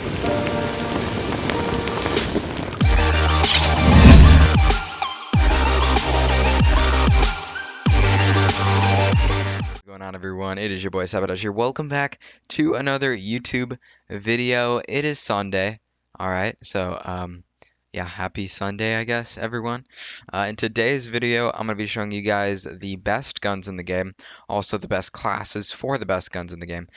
What's going on, everyone? It is your boy Sabotage here. Welcome back to another YouTube video. It is Sunday. All right, so yeah, happy Sunday, I guess, everyone. In today's video, I'm gonna be showing you guys the best guns in the game, also the best classes for the best guns in the game.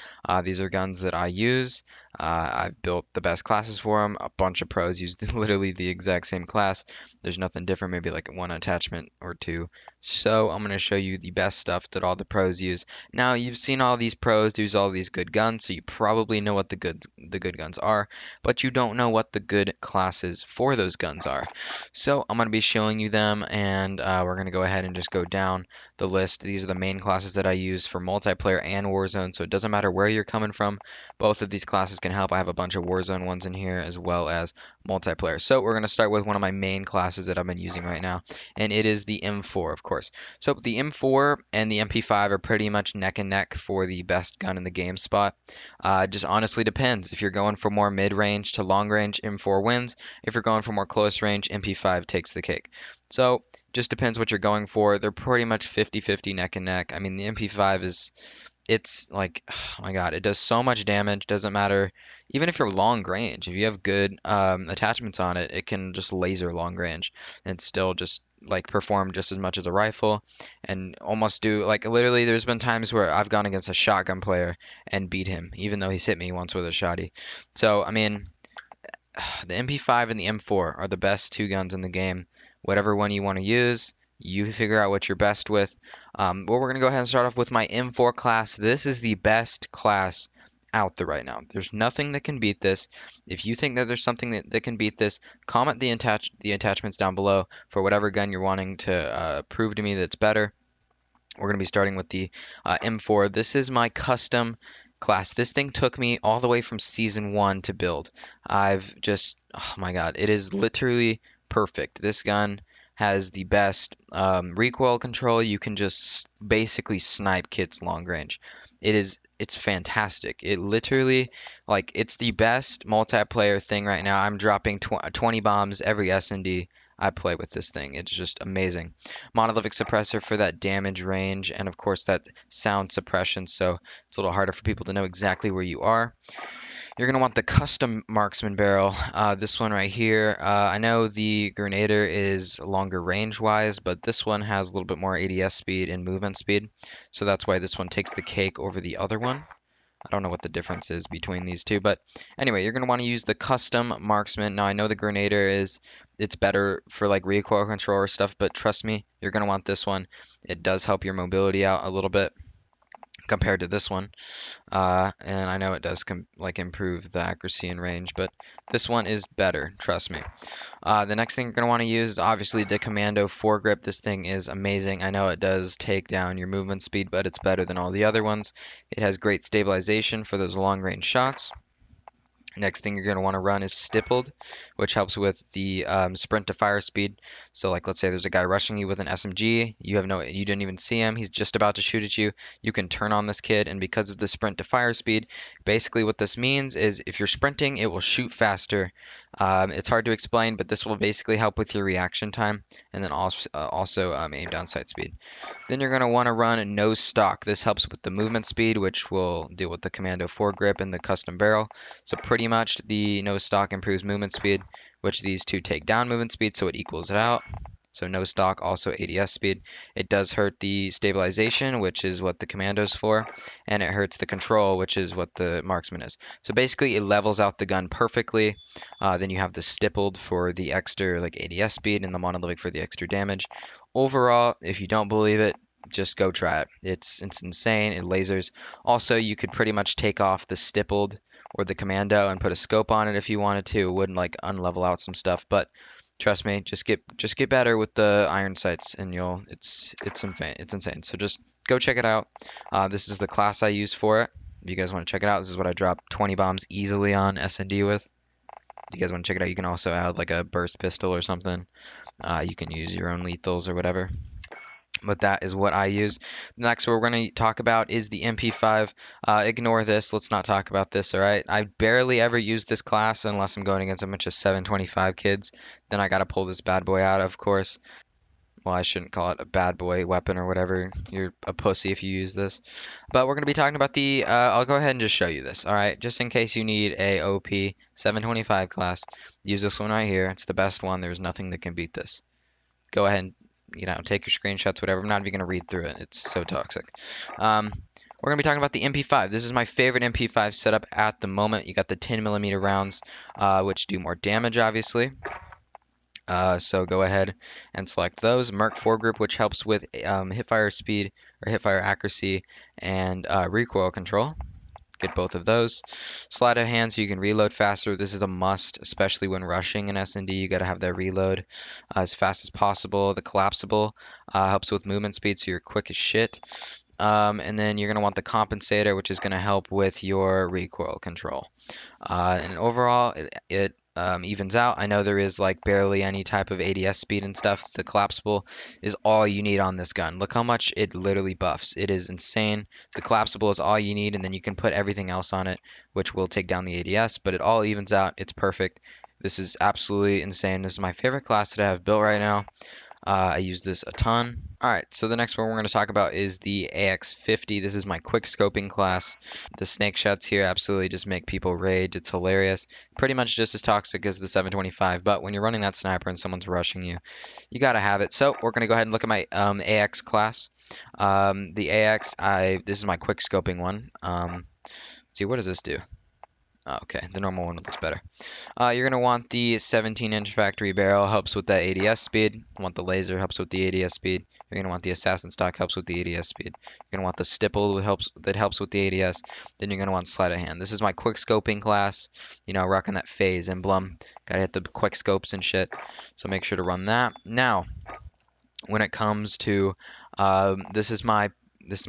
These are guns that I use. I've built the best classes for them. A bunch of pros use literally the exact same class. There's nothing different, maybe like one attachment or two. So I'm going to show you the best stuff that all the pros use. Now, you've seen all these pros use all these good guns, so you probably know what the good guns are, but you don't know what the good classes for those guns are. So I'm going to be showing you them, and we're going to go ahead and just go down the list. These are the main classes that I use for multiplayer and Warzone, so it doesn't matter where you're coming from. Both of these classes can help. I have a bunch of Warzone ones in here as well as multiplayer. So we're going to start with one of my main classes that I've been using right now, and it is the M4, of course. So the M4 and the MP5 are pretty much neck and neck for the best gun in the game spot. Just honestly depends. If you're going for more mid-range to long-range, M4 wins. If you're going for more close range, MP5 takes the cake. So just depends what you're going for. They're pretty much 50-50 neck and neck. I mean, the MP5 is, it's like, oh my God, it does so much damage. Doesn't matter, even if you're long range, if you have good attachments on it, it can just laser long range and still just like perform just as much as a rifle and almost do like literally there's been times where I've gone against a shotgun player and beat him, even though he's hit me once with a shotty. So, I mean, the MP5 and the M4 are the best two guns in the game. Whatever one you want to use, you figure out what you're best with. Well, we're going to go ahead and start off with my M4 class. This is the best class out there right now. There's nothing that can beat this. If you think that there's something that can beat this, comment the attachments down below for whatever gun you're wanting to prove to me that's better. We're going to be starting with the M4. This is my custom class. This thing took me all the way from season 1 to build. I've just, oh my God, it is literally perfect. This gun has the best recoil control. You can just basically snipe kids long range. It's fantastic. It literally, like, it's the best multiplayer thing right now. I'm dropping 20 bombs every S&D I play with this thing. It's just amazing. Monolithic suppressor for that damage range, and of course that sound suppression, so it's a little harder for people to know exactly where you are. You're going to want the custom marksman barrel, this one right here. I know the Grenadier is longer range-wise, but this one has a little bit more ADS speed and movement speed, so that's why this one takes the cake over the other one. I don't know what the difference is between these two, but anyway, you're going to want to use the custom marksman. Now, I know the Grenadier it's better for like recoil control or stuff, but trust me, you're going to want this one. It does help your mobility out a little bit compared to this one, and I know it does like improve the accuracy and range, but this one is better, trust me. The next thing you're going to want to use is obviously the Commando foregrip. This thing is amazing. I know it does take down your movement speed, but it's better than all the other ones. It has great stabilization for those long range shots. Next thing you're going to want to run is stippled, which helps with the sprint to fire speed. So like let's say there's a guy rushing you with an SMG, you didn't even see him, he's just about to shoot at you. You can turn on this kid, and because of the sprint to fire speed, basically what this means is if you're sprinting, it will shoot faster. It's hard to explain, but this will basically help with your reaction time, and then also aim down sight speed. Then you're going to want to run no stock. This helps with the movement speed, which will deal with the Commando foregrip and the custom barrel. So pretty much the no stock improves movement speed, which these two take down movement speed, so it equals it out. So no stock, also ADS speed. It does hurt the stabilization, which is what the Commando's for, and it hurts the control, which is what the marksman is. So basically it levels out the gun perfectly. Then you have the stippled for the extra like ADS speed and the monolithic for the extra damage. Overall, if you don't believe it, just go try it. It's insane. It lasers. Also, you could pretty much take off the stippled or the Commando and put a scope on it if you wanted to. It wouldn't like unlevel out some stuff, but trust me, just get better with the iron sights, and it's insane. So just go check it out. This is the class I use for it. If you guys want to check it out, this is what I dropped 20 bombs easily on S&D with. If you guys want to check it out, you can also add like a burst pistol or something. You can use your own lethals or whatever. but that is what I use. Next, what we're going to talk about is the MP5. Ignore this. Let's not talk about this, all right? I barely ever use this class unless I'm going against a bunch of 725 kids. Then I got to pull this bad boy out, of course. Well, I shouldn't call it a bad boy weapon or whatever. You're a pussy if you use this. But we're going to be talking about the, I'll go ahead and just show you this, all right? Just in case you need a OP 725 class, use this one right here. It's the best one. There's nothing that can beat this. Go ahead and, take your screenshots, whatever. I'm not even going to read through it. It's so toxic. We're going to be talking about the MP5. This is my favorite MP5 setup at the moment. You got the 10mm rounds, which do more damage, obviously. So go ahead and select those. Merc foregrip, which helps with hipfire speed or hipfire accuracy and recoil control. Get both of those. Sleight of hand so you can reload faster. This is a must, especially when rushing in S&D. You got to have that reload as fast as possible. The collapsible helps with movement speed, so you're quick as shit. And then you're going to want the compensator, which is going to help with your recoil control. And overall, it evens out. I know there is like barely any type of ADS speed and stuff. The collapsible is all you need on this gun. Look how much it literally buffs. It is insane. The collapsible is all you need, and then you can put everything else on it, which will take down the ADS, but it all evens out. It's perfect. This is absolutely insane. This is my favorite class that I have built right now. I use this a ton. All right, so the next one we're going to talk about is the AX50. This is my quick scoping class. The snake shots here absolutely just make people rage. It's hilarious. Pretty much just as toxic as the 725, but when you're running that sniper and someone's rushing you, you got to have it. So we're going to go ahead and look at my AX class. The AX, this is my quick scoping one. Let's see, what does this do? Oh, okay, the normal one looks better. You're going to want the 17-inch factory barrel, helps with that ADS speed. You want the laser, helps with the ADS speed. You're going to want the assassin stock, helps with the ADS speed. You're going to want the stipple, that helps with the ADS. Then you're going to want sleight of hand. This is my quick scoping class, rocking that phase emblem. Got to hit the quick scopes and shit, so make sure to run that. Now, when it comes to, this is my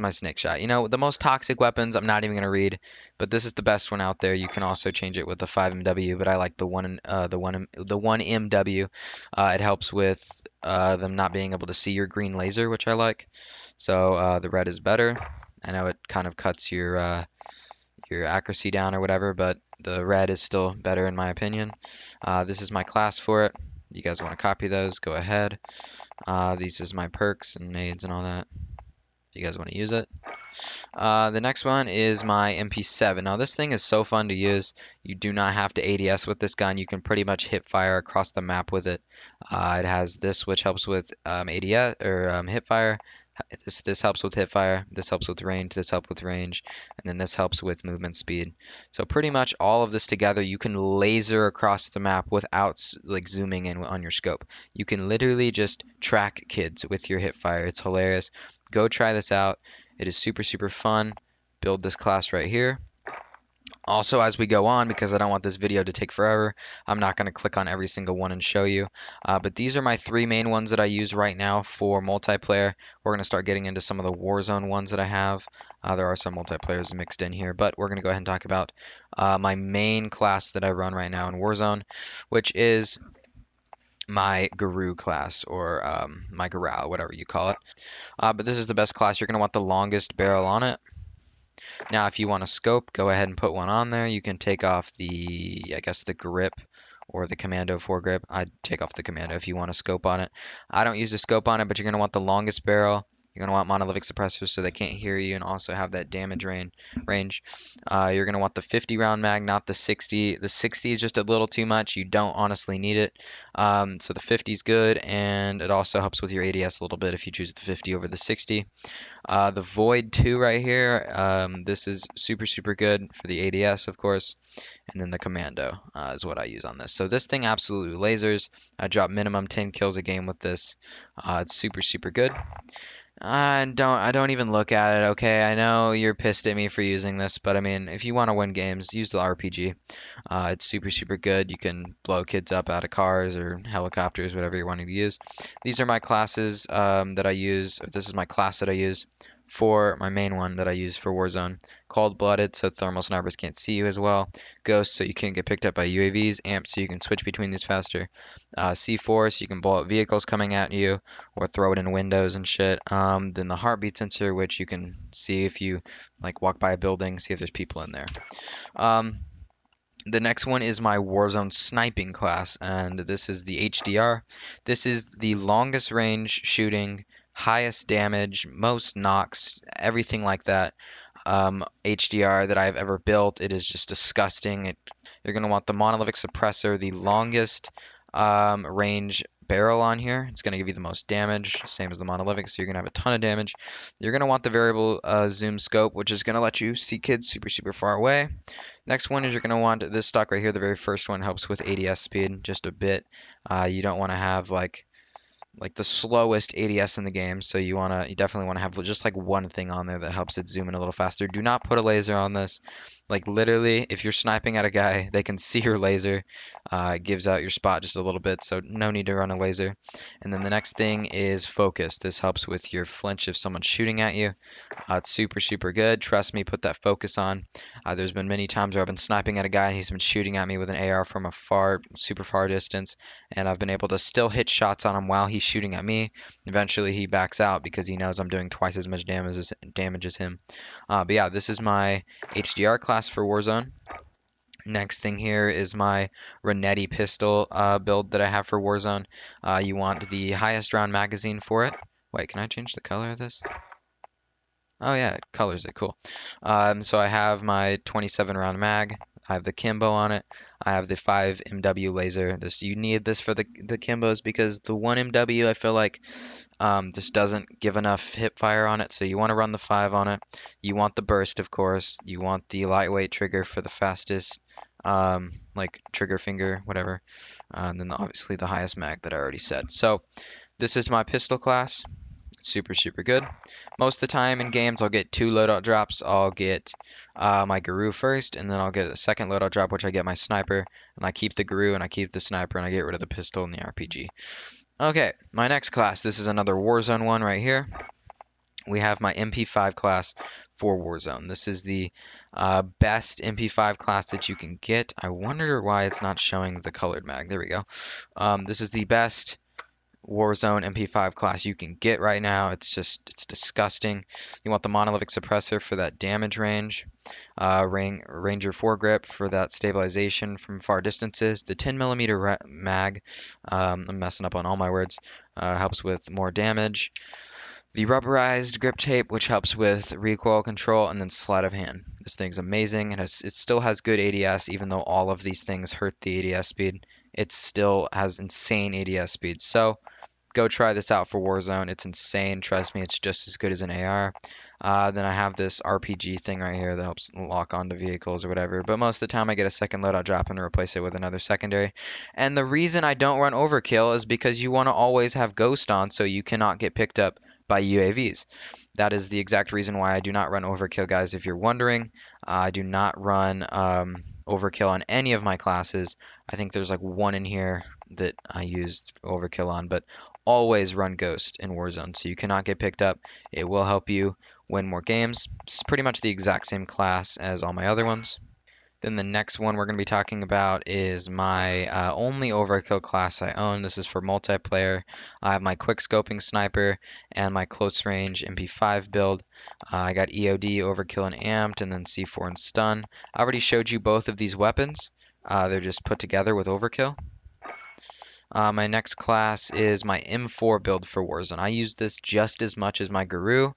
snake shot. The most toxic weapons, I'm not even going to read, but this is the best one out there. You can also change it with the 5MW, but I like the 1MW. It helps with them not being able to see your green laser, which I like. So the red is better. I know it kind of cuts your accuracy down or whatever, but the red is still better in my opinion. This is my class for it. You guys want to copy those, go ahead. These is my perks and nades and all that. You guys want to use it. The next one is my MP7. Now this thing is so fun to use. You do not have to ADS with this gun. You can pretty much hip fire across the map with it. It has this, which helps with ADS or hip fire. This helps with hip fire. This helps with range. This helps with range, and then this helps with movement speed. So pretty much all of this together, you can laser across the map without like zooming in on your scope. You can literally just track kids with your hip fire. It's hilarious. Go try this out. It is super, super fun. Build this class right here. Also, as we go on, because I don't want this video to take forever, I'm not going to click on every single one and show you. But these are my three main ones that I use right now for multiplayer. We're going to start getting into some of the Warzone ones that I have. There are some multiplayers mixed in here, but we're going to go ahead and talk about my main class that I run right now in Warzone, which is my Guru class, or my Garou, whatever you call it. But this is the best class. You're going to want the longest barrel on it. Now, if you want a scope, go ahead and put one on there. You can take off I guess the grip or the commando foregrip. I'd take off the commando if you want a scope on it. I don't use a scope on it, but you're going to want the longest barrel. You're going to want monolithic suppressors so they can't hear you and also have that damage range. You're going to want the 50 round mag, not the 60. The 60 is just a little too much. You don't honestly need it. So the 50 is good, and it also helps with your ADS a little bit if you choose the 50 over the 60. The Void 2 right here, this is super, super good for the ADS, of course. And then the Commando is what I use on this. So this thing absolutely lasers. I drop minimum 10 kills a game with this. It's super, super good. I don't even look at it, okay? I know you're pissed at me for using this, but I mean, if you want to win games, use the RPG. It's super, super good. You can blow kids up out of cars or helicopters, whatever you're wanting to use. These are my classes that I use. This is my class that I use for my main one that I use for Warzone. Cold-blooded, so thermal snipers can't see you as well. Ghost, so you can't get picked up by UAVs. Amp, so you can switch between these faster. C4, so you can blow up vehicles coming at you or throw it in windows and shit. Then the heartbeat sensor, which you can see if you like walk by a building, see if there's people in there. Um, the next one is my Warzone sniping class, and this is the HDR. This is the longest range shooting, highest damage, most knocks, everything like that. HDR that I've ever built. It is just disgusting. You're going to want the monolithic suppressor, the longest range barrel on here. It's going to give you the most damage, same as the monolithic, so you're going to have a ton of damage. You're going to want the variable zoom scope, which is going to let you see kids super, super far away. Next one is you're going to want this stock right here. The very first one helps with ADS speed just a bit. You don't want to have like the slowest ADS in the game, so you definitely want to have just like one thing on there that helps it zoom in a little faster. Do not put a laser on this. Like literally, if you're sniping at a guy, they can see your laser. It gives out your spot just a little bit, so no need to run a laser. And then the next thing is focus. This helps with your flinch if someone's shooting at you. It's super, super good. Trust me, put that focus on. There's been many times where I've been sniping at a guy and he's been shooting at me with an AR from a super far distance, and I've been able to still hit shots on him while he's shooting at me. Eventually, he backs out because he knows I'm doing twice as much damage as him. But yeah, this is my HDR class for Warzone. Next thing here is my Renetti pistol build that I have for Warzone. You want the highest round magazine for it. Wait, can I change the color of this? Oh yeah, it colors it, cool. So I have my 27 round mag. I have the Kimbo on it. I have the 5 MW laser. You need this for the Kimbos because the 1 MW I feel like just doesn't give enough hip fire on it. So you want to run the 5 on it. You want the burst, of course. You want the lightweight trigger for the fastest, like trigger finger, whatever. And then obviously the highest mag that I already said. So this is my pistol class. Super, super good. Most of the time in games, I'll get 2 loadout drops. I'll get my Guru first, and then I'll get a second loadout drop, which I get my sniper, and I keep the Guru, and I keep the sniper, and I get rid of the pistol and the RPG. Okay, my next class. This is another Warzone one right here. We have my MP5 class for Warzone. This is the best MP5 class that you can get. I wonder why it's not showing the colored mag. There we go. This is the best Warzone MP5 class you can get right now. It's disgusting. You want the monolithic suppressor for that damage range, Ranger foregrip for that stabilization from far distances. The 10mm mag, I'm messing up on all my words, helps with more damage. The rubberized grip tape, which helps with recoil control, and then sleight of hand. This thing's amazing. It still has good ADS, even though all of these things hurt the ADS speed. It still has insane ADS speed. So go try this out for Warzone. It's insane. Trust me, it's just as good as an AR. Then I have this RPG thing right here that helps lock onto vehicles or whatever. But most of the time I get a second loadout drop and replace it with another secondary. And the reason I don't run overkill is because you want to always have Ghost on so you cannot get picked up by UAVs. That is the exact reason why I do not run overkill, guys. If you're wondering, I do not run overkill on any of my classes. I think there's like one in here that I used overkill on, but always run Ghost in Warzone so you cannot get picked up. It will help you win more games. It's pretty much the exact same class as all my other ones. Then the next one we're going to be talking about is my only overkill class I own. This is for multiplayer. I have my quick scoping sniper and my close range MP5 build. I got EOD, overkill, and amped, and then C4 and stun. I already showed you both of these weapons. They're just put together with overkill. My next class is my M4 build for Warzone. I use this just as much as my Guru.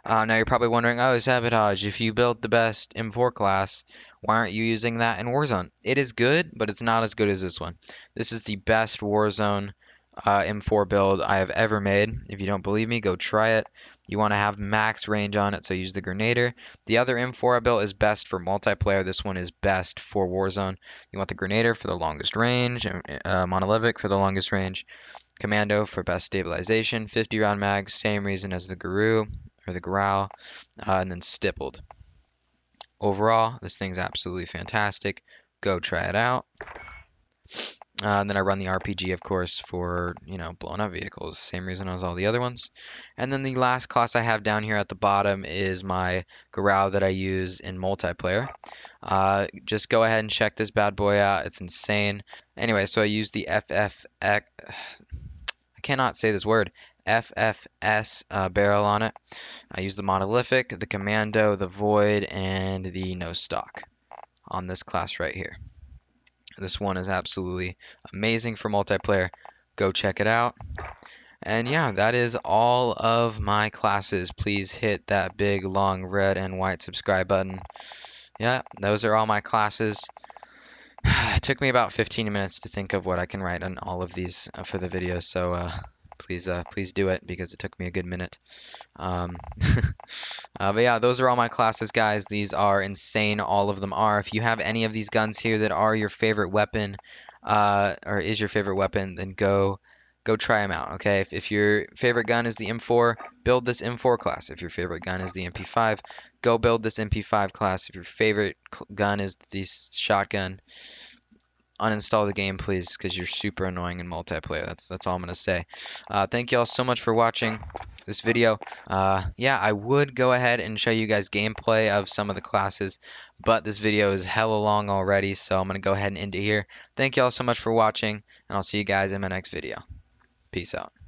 Now you're probably wondering, oh, Sabotage, if you built the best M4 class, why aren't you using that in Warzone? It is good, but it's not as good as this one. This is the best Warzone M4 build I have ever made. If you don't believe me, go try it. You want to have max range on it, so use the Grenader. The other M4 I built is best for multiplayer. This one is best for Warzone. You want the Grenader for the longest range, Monolithic for the longest range, Commando for best stabilization, 50 round mag, same reason as the Guru or the Growl, and then Stippled. Overall, this thing's absolutely fantastic. Go try it out. And then I run the RPG, of course, for, blowing up vehicles. Same reason as all the other ones. And then the last class I have down here at the bottom is my Garou that I use in multiplayer. Just go ahead and check this bad boy out. It's insane. Anyway, so I use the I cannot say this word. FFS barrel on it. I use the monolithic, the commando, the void, and the no stock on this class right here. This one is absolutely amazing for multiplayer. Go check it out. And yeah, that is all of my classes. Please hit that big, long, red and white subscribe button. Yeah, those are all my classes. It took me about 15 minutes to think of what I can write on all of these for the video, so please do it because it took me a good minute. Um, but yeah, those are all my classes, guys. These are insane. All of them are. If you have any of these guns here that are your favorite weapon, or is your favorite weapon, then go try them out. Okay. If your favorite gun is the M4, build this M4 class. If your favorite gun is the MP5, go build this MP5 class. If your favorite gun is the shotgun, uninstall the game, please, because you're super annoying in multiplayer. That's all I'm gonna say. Thank you all so much for watching this video. Yeah, I would go ahead and show you guys gameplay of some of the classes, but this video is hella long already, so I'm gonna go ahead and end it here. Thank you all so much for watching, and I'll see you guys in my next video. Peace out.